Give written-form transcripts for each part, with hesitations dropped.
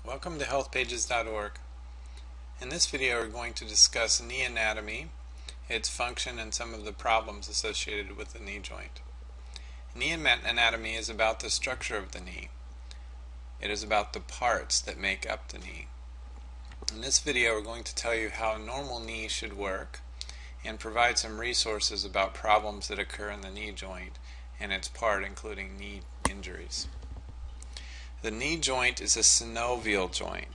Welcome to healthpages.org. In this video we're going to discuss knee anatomy, its function, and some of the problems associated with the knee joint. Knee anatomy is about the structure of the knee. It is about the parts that make up the knee. In this video we're going to tell you how a normal knee should work and provide some resources about problems that occur in the knee joint and its part, including knee injuries. The knee joint is a synovial joint.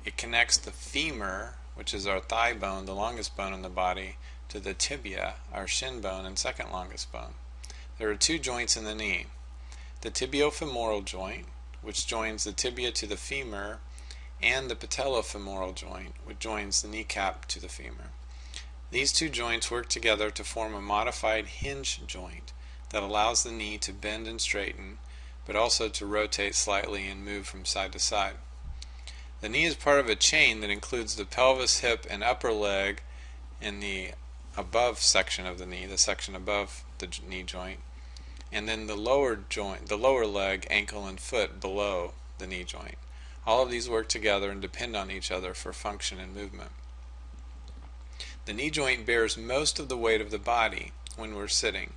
It connects the femur, which is our thigh bone, the longest bone in the body, to the tibia, our shin bone and second longest bone. There are two joints in the knee. The tibiofemoral joint, which joins the tibia to the femur, and the patellofemoral joint, which joins the kneecap to the femur. These two joints work together to form a modified hinge joint that allows the knee to bend and straighten, but also to rotate slightly and move from side to side. The knee is part of a chain that includes the pelvis, hip, and upper leg in the above section of the knee, the section above the knee joint, and then the lower joint, the lower leg, ankle, and foot below the knee joint. All of these work together and depend on each other for function and movement. The knee joint bears most of the weight of the body when we're sitting.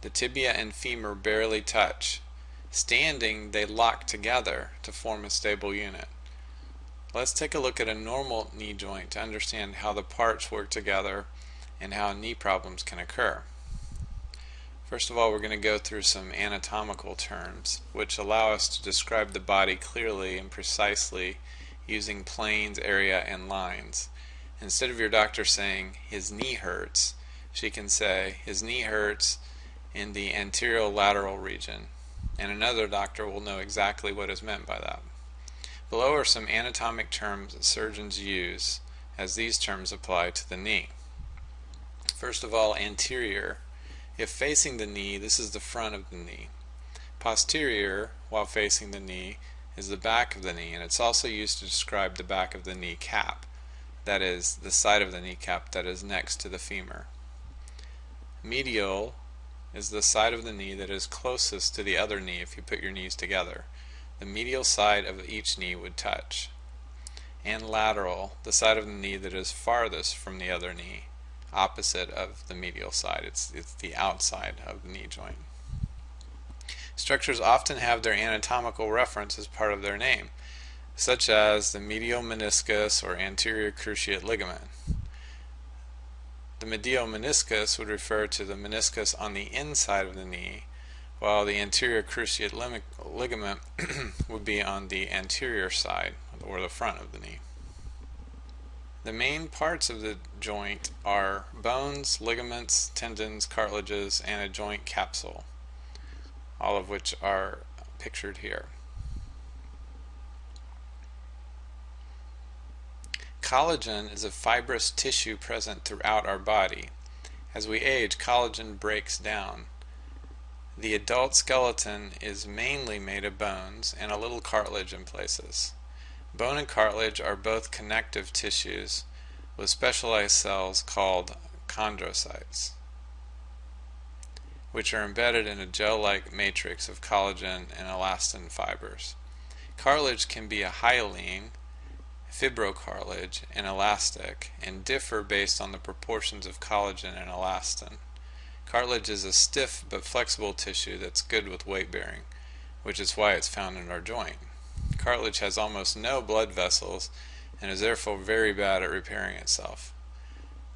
The tibia and femur barely touch. Standing, they lock together to form a stable unit. Let's take a look at a normal knee joint to understand how the parts work together and how knee problems can occur. First of all, we're going to go through some anatomical terms which allow us to describe the body clearly and precisely using planes, area, and lines. Instead of your doctor saying, "His knee hurts," she can say, "His knee hurts in the anterolateral region," and another doctor will know exactly what is meant by that. Below are some anatomic terms that surgeons use as these terms apply to the knee. First of all, anterior. If facing the knee, this is the front of the knee. Posterior, while facing the knee, is the back of the knee, and it's also used to describe the back of the kneecap, that is, the side of the kneecap that is next to the femur. Medial is the side of the knee that is closest to the other knee if you put your knees together. The medial side of each knee would touch. And lateral, the side of the knee that is farthest from the other knee, opposite of the medial side. It's the outside of the knee joint. Structures often have their anatomical reference as part of their name, such as the medial meniscus or anterior cruciate ligament. The medial meniscus would refer to the meniscus on the inside of the knee, while the anterior cruciate ligament would be on the anterior side, or the front of the knee. The main parts of the joint are bones, ligaments, tendons, cartilages, and a joint capsule, all of which are pictured here. Collagen is a fibrous tissue present throughout our body. As we age, collagen breaks down. The adult skeleton is mainly made of bones and a little cartilage in places. Bone and cartilage are both connective tissues with specialized cells called chondrocytes, which are embedded in a gel-like matrix of collagen and elastin fibers. Cartilage can be a hyaline, fibrocartilage, and elastic, and differ based on the proportions of collagen and elastin. Cartilage is a stiff but flexible tissue that's good with weight bearing, which is why it's found in our joint. Cartilage has almost no blood vessels and is therefore very bad at repairing itself.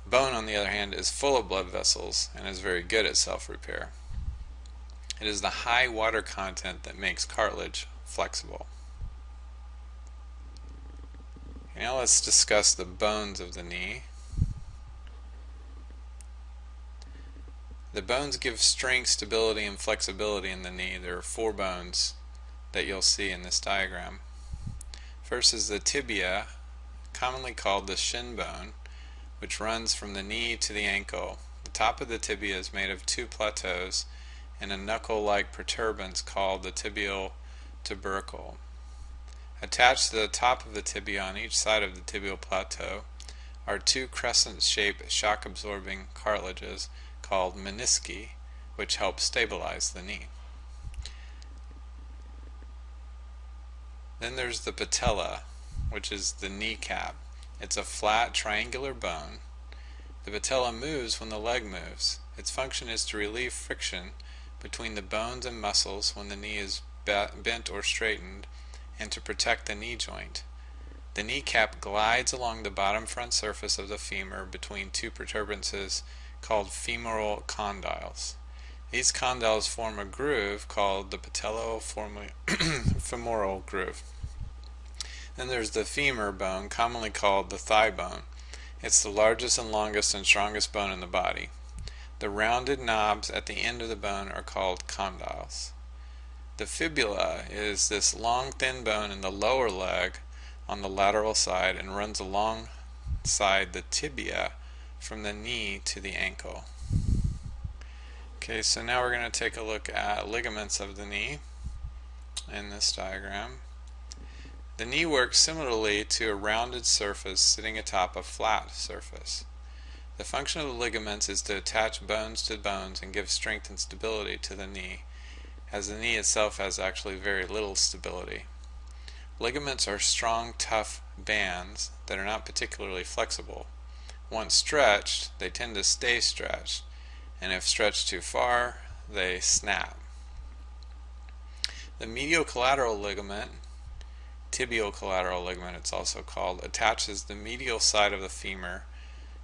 Bone, on the other hand, is full of blood vessels and is very good at self-repair. It is the high water content that makes cartilage flexible. Now let's discuss the bones of the knee. The bones give strength, stability, and flexibility in the knee. There are 4 bones that you'll see in this diagram. First is the tibia, commonly called the shin bone, which runs from the knee to the ankle. The top of the tibia is made of 2 plateaus and a knuckle-like protuberance called the tibial tubercle. Attached to the top of the tibia on each side of the tibial plateau are 2 crescent-shaped shock-absorbing cartilages called menisci, which help stabilize the knee. Then there's the patella, which is the kneecap. It's a flat triangular bone. The patella moves when the leg moves. Its function is to relieve friction between the bones and muscles when the knee is bent or straightened, and to protect the knee joint. The kneecap glides along the bottom front surface of the femur between two protuberances called femoral condyles. These condyles form a groove called the patellofemoral groove. Then there's the femur bone, commonly called the thigh bone. It's the largest and longest and strongest bone in the body. The rounded knobs at the end of the bone are called condyles. The fibula is this long, thin bone in the lower leg on the lateral side and runs alongside the tibia from the knee to the ankle. Okay, so now we're going to take a look at ligaments of the knee in this diagram. The knee works similarly to a rounded surface sitting atop a flat surface. The function of the ligaments is to attach bones to bones and give strength and stability to the knee, as the knee itself has actually very little stability. Ligaments are strong, tough bands that are not particularly flexible. Once stretched, they tend to stay stretched, and if stretched too far, they snap. The medial collateral ligament, tibial collateral ligament it's also called, attaches the medial side of the femur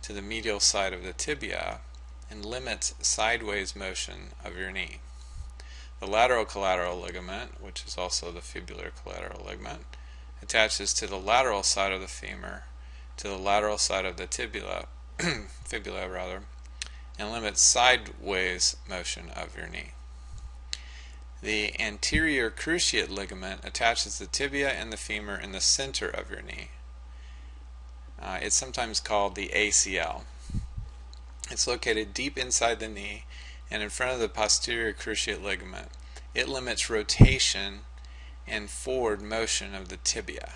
to the medial side of the tibia and limits sideways motion of your knee. The lateral collateral ligament, which is also the fibular collateral ligament, attaches to the lateral side of the femur to the lateral side of the fibula, and limits sideways motion of your knee. The anterior cruciate ligament attaches the tibia and the femur in the center of your knee. It's sometimes called the ACL. It's located deep inside the knee and in front of the posterior cruciate ligament. It limits rotation and forward motion of the tibia.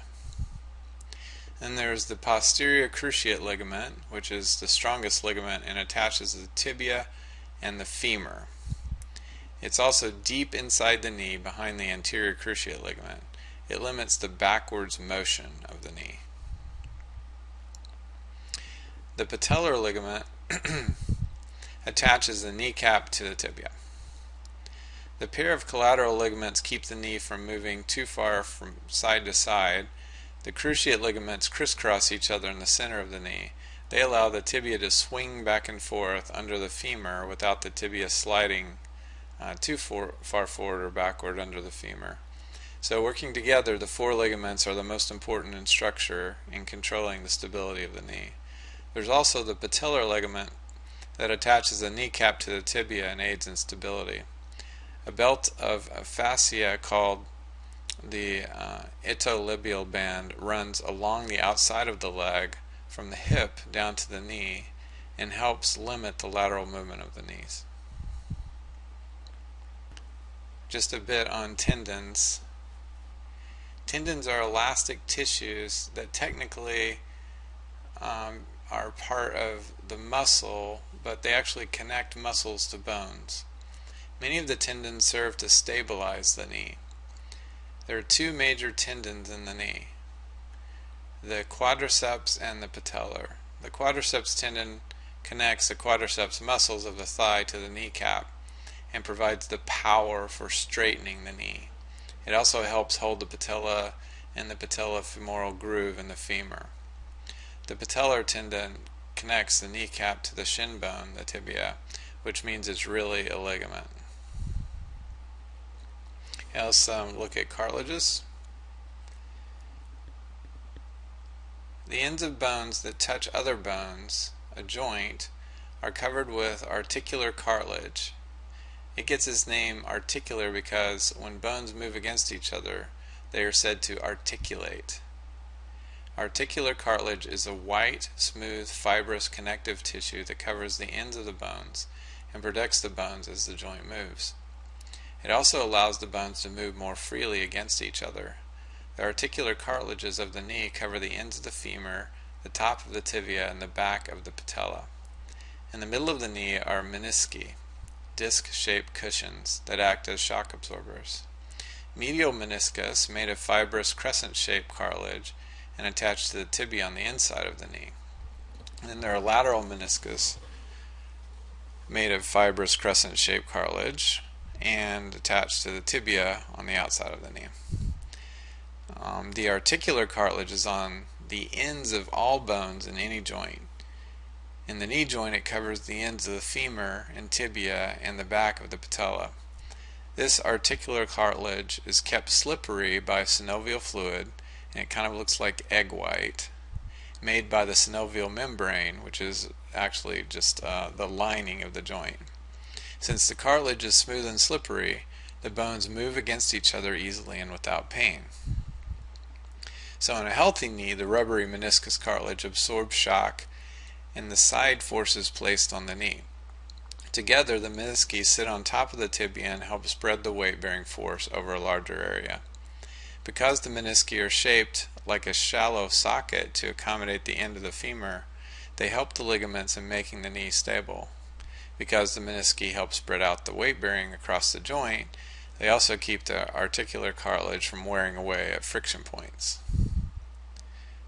Then there's the posterior cruciate ligament, which is the strongest ligament and attaches the tibia and the femur. It's also deep inside the knee behind the anterior cruciate ligament. It limits the backwards motion of the knee. The patellar ligament attaches the kneecap to the tibia. The pair of collateral ligaments keep the knee from moving too far from side to side. The cruciate ligaments crisscross each other in the center of the knee. They allow the tibia to swing back and forth under the femur without the tibia sliding too far forward or backward under the femur. So working together, the four ligaments are the most important in structure in controlling the stability of the knee. There's also the patellar ligament that attaches the kneecap to the tibia and aids in stability. A belt of fascia called the itotibial band runs along the outside of the leg from the hip down to the knee and helps limit the lateral movement of the knees. Just a bit on tendons. Tendons are elastic tissues that technically are part of the muscle, but they actually connect muscles to bones. Many of the tendons serve to stabilize the knee. There are two major tendons in the knee, the quadriceps and the patellar. The quadriceps tendon connects the quadriceps muscles of the thigh to the kneecap and provides the power for straightening the knee. It also helps hold the patella and the patellofemoral groove in the femur. The patellar tendon connects the kneecap to the shin bone, the tibia, which means it's really a ligament. Now let's look at cartilages. The ends of bones that touch other bones, a joint, are covered with articular cartilage. It gets its name articular because when bones move against each other, they are said to articulate. Articular cartilage is a white, smooth, fibrous connective tissue that covers the ends of the bones and protects the bones as the joint moves. It also allows the bones to move more freely against each other. The articular cartilages of the knee cover the ends of the femur, the top of the tibia, and the back of the patella. In the middle of the knee are menisci, disc-shaped cushions that act as shock absorbers. medial meniscus made of fibrous crescent-shaped cartilage and attached to the tibia on the inside of the knee. And then there are lateral meniscus made of fibrous crescent-shaped cartilage and attached to the tibia on the outside of the knee. The articular cartilage is on the ends of all bones in any joint. In the knee joint, it covers the ends of the femur and tibia and the back of the patella. This articular cartilage is kept slippery by synovial fluid, and it kind of looks like egg white, made by the synovial membrane, which is actually just the lining of the joint. Since the cartilage is smooth and slippery, the bones move against each other easily and without pain. So in a healthy knee, the rubbery meniscus cartilage absorbs shock and the side forces placed on the knee. Together, the menisci sit on top of the tibia and help spread the weight-bearing force over a larger area. Because the menisci are shaped like a shallow socket to accommodate the end of the femur, they help the ligaments in making the knee stable. Because the menisci help spread out the weight-bearing across the joint, they also keep the articular cartilage from wearing away at friction points.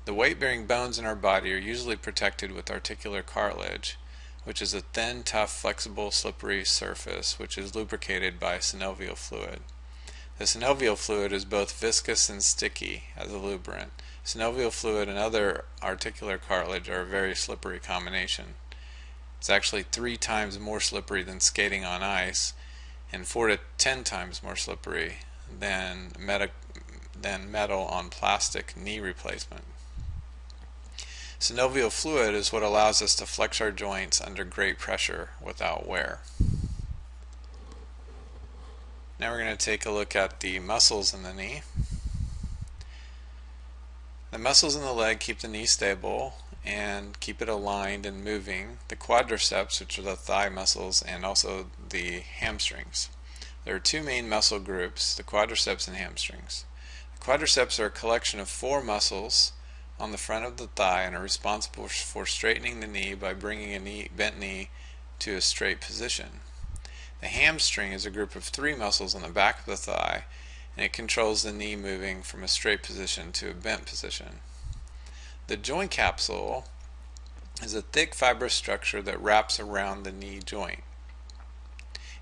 The weight-bearing bones in our body are usually protected with articular cartilage, which is a thin, tough, flexible, slippery surface which is lubricated by synovial fluid. The synovial fluid is both viscous and sticky as a lubricant. Synovial fluid and other articular cartilage are a very slippery combination. It's actually 3 times more slippery than skating on ice, and 4 to 10 times more slippery than metal on plastic knee replacement. Synovial fluid is what allows us to flex our joints under great pressure without wear. Now we're going to take a look at the muscles in the knee. The muscles in the leg keep the knee stable and keep it aligned and moving. The quadriceps, which are the thigh muscles, and also the hamstrings. There are 2 main muscle groups, the quadriceps and hamstrings. The quadriceps are a collection of 4 muscles on the front of the thigh and are responsible for straightening the knee by bringing a bent knee to a straight position. The hamstring is a group of 3 muscles on the back of the thigh, and it controls the knee moving from a straight position to a bent position. The joint capsule is a thick fibrous structure that wraps around the knee joint.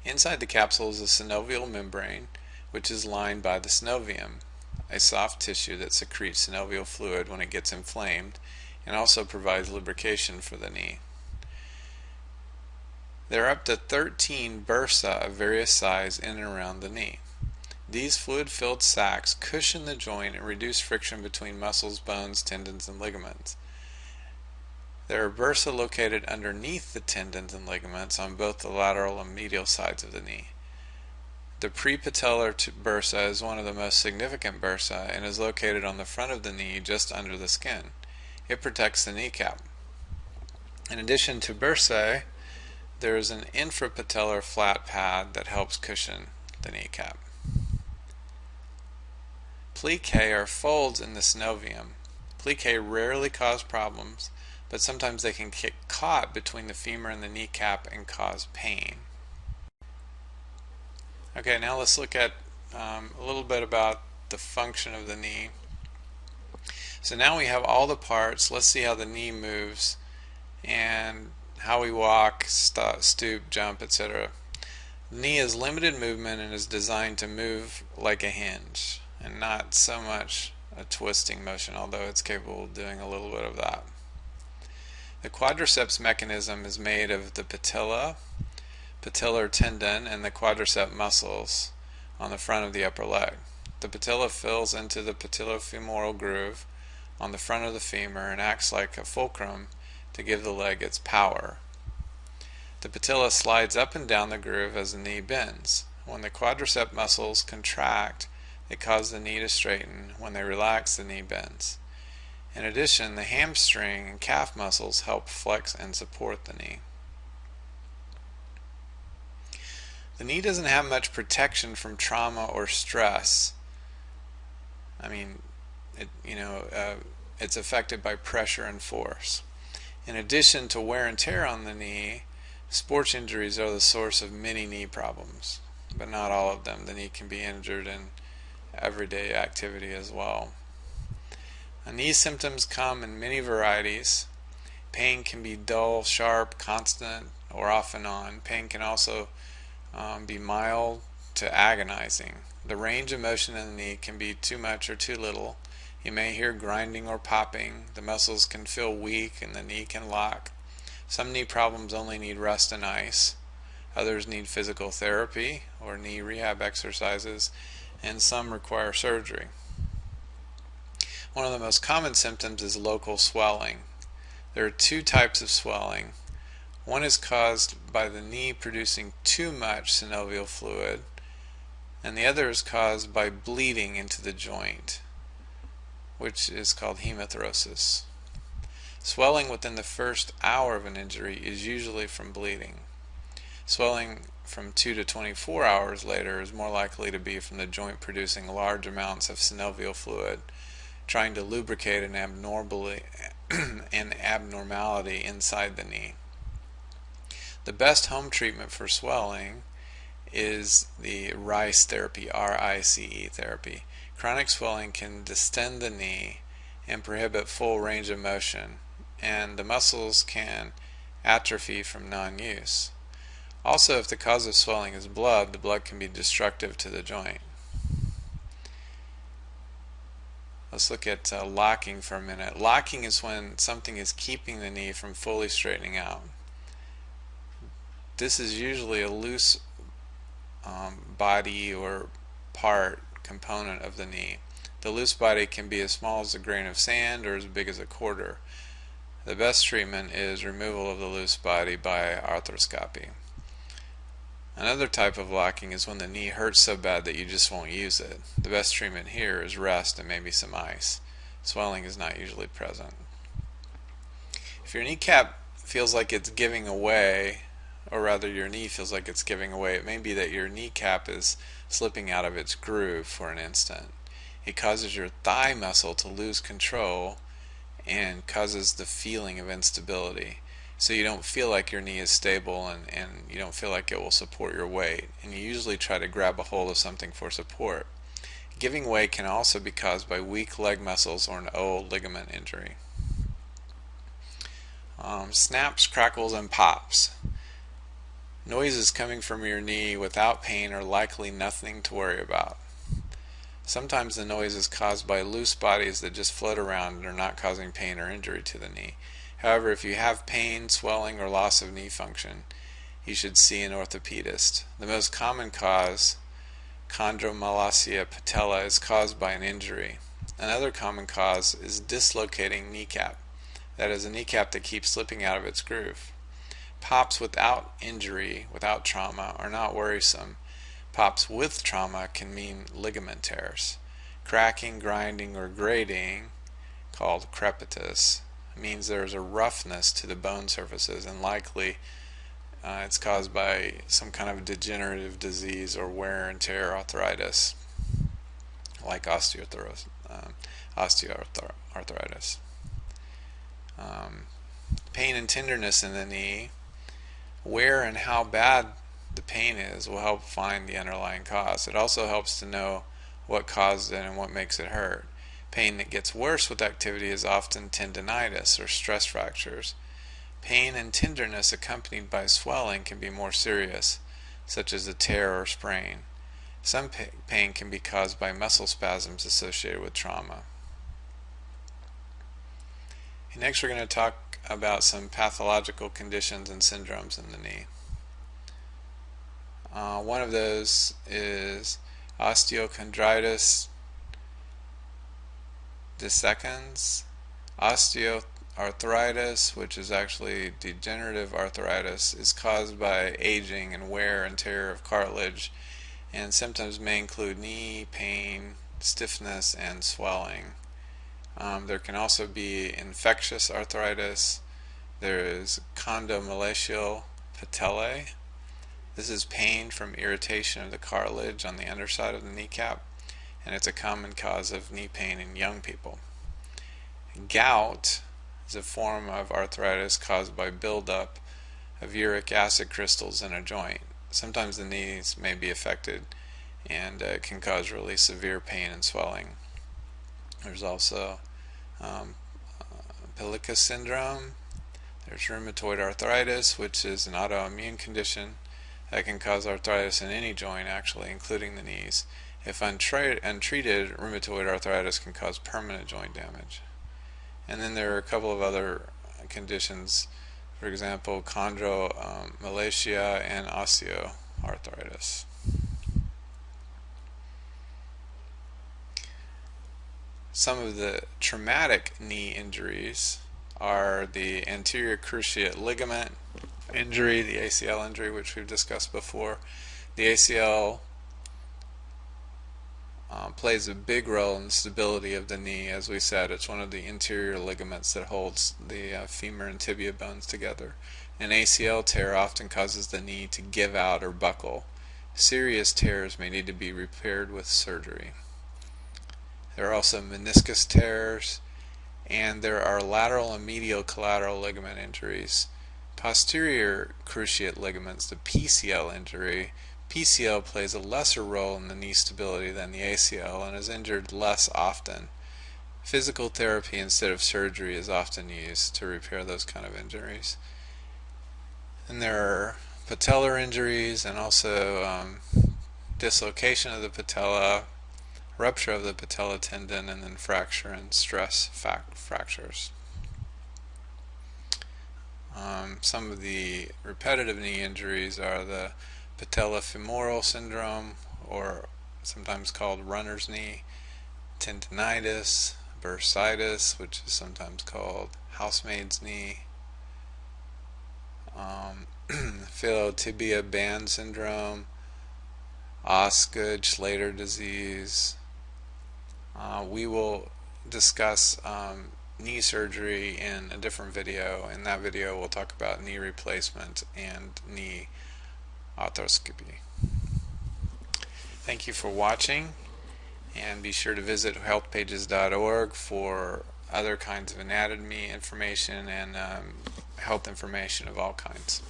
Inside the capsule is a synovial membrane, which is lined by the synovium, a soft tissue that secretes synovial fluid when it gets inflamed and also provides lubrication for the knee. There are up to 13 bursa of various size in and around the knee. These fluid-filled sacs cushion the joint and reduce friction between muscles, bones, tendons, and ligaments. There are bursa located underneath the tendons and ligaments on both the lateral and medial sides of the knee. The prepatellar bursa is one of the most significant bursa and is located on the front of the knee just under the skin. It protects the kneecap. In addition to bursae, there is an infrapatellar flat pad that helps cushion the kneecap. Plicae are folds in the synovium. Plicae rarely cause problems, but sometimes they can get caught between the femur and the kneecap and cause pain. Okay, now let's look at a little bit about the function of the knee. So now we have all the parts. Let's see how the knee moves and how we walk, stoop, jump, etc. The knee is limited movement and is designed to move like a hinge and not so much a twisting motion, although it's capable of doing a little bit of that. The quadriceps mechanism is made of the patella, patellar tendon, and the quadricep muscles on the front of the upper leg. The patella fills into the patellofemoral groove on the front of the femur and acts like a fulcrum to give the leg its power. The patella slides up and down the groove as the knee bends. When the quadricep muscles contract, they cause the knee to straighten. When they relax, the knee bends. In addition, the hamstring and calf muscles help flex and support the knee. The knee doesn't have much protection from trauma or stress. It's affected by pressure and force. In addition to wear and tear on the knee, sports injuries are the source of many knee problems, but not all of them. The knee can be injured in everyday activity as well. Knee symptoms come in many varieties. Pain can be dull, sharp, constant, or off and on. Pain can also be mild to agonizing. The range of motion in the knee can be too much or too little. You may hear grinding or popping. The muscles can feel weak and the knee can lock. Some knee problems only need rest and ice. Others need physical therapy or knee rehab exercises, and some require surgery. One of the most common symptoms is local swelling. There are two types of swelling. One is caused by the knee producing too much synovial fluid, and the other is caused by bleeding into the joint, which is called hematorosis. Swelling within the first hour of an injury is usually from bleeding. Swelling from 2 to 24 hours later is more likely to be from the joint producing large amounts of synovial fluid, trying to lubricate an abnormality inside the knee. The best home treatment for swelling is the RICE therapy, R-I-C-E therapy. Chronic swelling can distend the knee and prohibit full range of motion, and the muscles can atrophy from non-use. Also, if the cause of swelling is blood, the blood can be destructive to the joint. Let's look at locking for a minute. Locking is when something is keeping the knee from fully straightening out. This is usually a loose body or component of the knee. The loose body can be as small as a grain of sand or as big as a quarter. The best treatment is removal of the loose body by arthroscopy. Another type of locking is when the knee hurts so bad that you just won't use it. The best treatment here is rest and maybe some ice. Swelling is not usually present. If your kneecap feels like it's giving away, or rather your knee feels like it's giving away, it may be that your kneecap is slipping out of its groove for an instant. It causes your thigh muscle to lose control and causes the feeling of instability. So you don't feel like your knee is stable and you don't feel like it will support your weight. And you usually try to grab a hold of something for support. Giving way can also be caused by weak leg muscles or an old ligament injury. Snaps, crackles, and pops. Noises coming from your knee without pain are likely nothing to worry about. Sometimes the noise is caused by loose bodies that just float around and are not causing pain or injury to the knee. However, if you have pain, swelling, or loss of knee function, you should see an orthopedist. The most common cause, chondromalacia patella, is caused by an injury. Another common cause is dislocating kneecap. That is, a kneecap that keeps slipping out of its groove. Pops without injury, without trauma, are not worrisome. Pops with trauma can mean ligament tears. Cracking, grinding, or grating, called crepitus, means there is a roughness to the bone surfaces, and likely it's caused by some kind of degenerative disease or wear and tear arthritis, like osteoarthritis. Pain and tenderness in the knee. Where and how bad the pain is will help find the underlying cause. It also helps to know what caused it and what makes it hurt. Pain that gets worse with activity is often tendinitis or stress fractures. Pain and tenderness accompanied by swelling can be more serious, such as a tear or sprain. Some pain can be caused by muscle spasms associated with trauma. And next we're going to talk about some pathological conditions and syndromes in the knee. One of those is osteochondritis dissecans. Osteoarthritis, which is actually degenerative arthritis, is caused by aging and wear and tear of cartilage, and symptoms may include knee pain, stiffness, and swelling. There can also be infectious arthritis. There is condylomalatial patellae. This is pain from irritation of the cartilage on the underside of the kneecap, and it's a common cause of knee pain in young people. Gout is a form of arthritis caused by buildup of uric acid crystals in a joint. Sometimes the knees may be affected and it can cause really severe pain and swelling. There's also Pilica syndrome. There's rheumatoid arthritis, which is an autoimmune condition that can cause arthritis in any joint, actually, including the knees. If untreated, rheumatoid arthritis can cause permanent joint damage. And then there are a couple of other conditions, for example, chondromalacia and osteoarthritis. Some of the traumatic knee injuries are the anterior cruciate ligament injury, the ACL injury, which we've discussed before. The ACL plays a big role in the stability of the knee. As we said, it's one of the interior ligaments that holds the femur and tibia bones together. An ACL tear often causes the knee to give out or buckle. Serious tears may need to be repaired with surgery. There are also meniscus tears, and there are lateral and medial collateral ligament injuries. Posterior cruciate ligaments, the PCL injury. PCL plays a lesser role in the knee stability than the ACL and is injured less often. Physical therapy instead of surgery is often used to repair those kind of injuries. And there are patellar injuries and also dislocation of the patella, rupture of the patella tendon, and then fracture and stress fractures. Some of the repetitive knee injuries are the patellofemoral syndrome, or sometimes called runner's knee, tendinitis, bursitis, which is sometimes called housemaid's knee, philotibia band syndrome, Osgood-Schlatter disease. We will discuss knee surgery in a different video. In that video we'll talk about knee replacement and knee arthroscopy. Thank you for watching, and be sure to visit healthpages.org for other kinds of anatomy information and health information of all kinds.